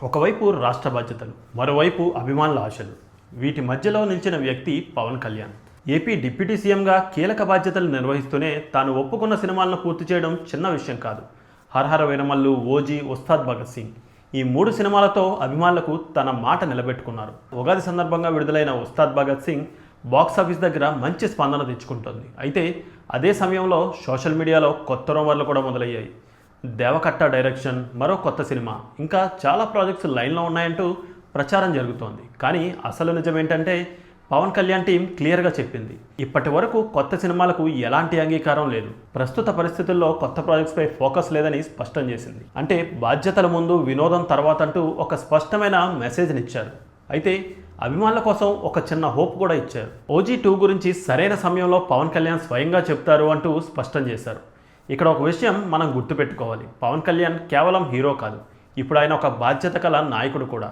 ఒకవైపు రాష్ట్ర బాధ్యతలు, మరోవైపు అభిమానుల ఆశలు. వీటి మధ్యలో నిలిచిన వ్యక్తి పవన్ కళ్యాణ్. ఏపీ డిప్యూటీ సీఎంగా కీలక బాధ్యతలు నిర్వహిస్తూనే తాను ఒప్పుకున్న సినిమాలను పూర్తి చేయడం చిన్న విషయం కాదు. హరహర వీరమల్లు, ఓజీ, ఉస్తాద్ భగత్ సింగ్ ఈ 3 సినిమాలతో అభిమానులకు తన మాట నిలబెట్టుకున్నారు. ఉగాది సందర్భంగా విడుదలైన ఉస్తాద్ భగత్ సింగ్ బాక్సాఫీస్ దగ్గర మంచి స్పందన తెచ్చుకుంటోంది. అయితే అదే సమయంలో సోషల్ మీడియాలో కొత్త రూమర్లు కూడా మొదలయ్యాయి. దేవకట్ట డైరెక్షన్, మరో కొత్త సినిమా, ఇంకా చాలా ప్రాజెక్ట్స్ లైన్లో ఉన్నాయంటూ ప్రచారం జరుగుతోంది. కానీ అసలు నిజం ఏంటంటే పవన్ కళ్యాణ్ టీం క్లియర్గా చెప్పింది, ఇప్పటి వరకు కొత్త సినిమాలకు ఎలాంటి అంగీకారం లేదు. ప్రస్తుత పరిస్థితుల్లో కొత్త ప్రాజెక్ట్స్పై ఫోకస్ లేదని స్పష్టం చేసింది. అంటే బాధ్యతల ముందు వినోదం తర్వాత అంటూ ఒక స్పష్టమైన మెసేజ్ని ఇచ్చారు. అయితే అభిమానుల కోసం ఒక చిన్న హోప్ కూడా ఇచ్చారు. ఓజీ 2 గురించి సరైన సమయంలో పవన్ కళ్యాణ్ స్వయంగా చెప్తారు అంటూ స్పష్టం చేశారు. ఇక్కడ ఒక విషయం మనం గుర్తుపెట్టుకోవాలి, పవన్ కళ్యాణ్ కేవలం హీరో కాదు, ఇప్పుడు ఆయన ఒక బాధ్యత కల నాయకుడు కూడా.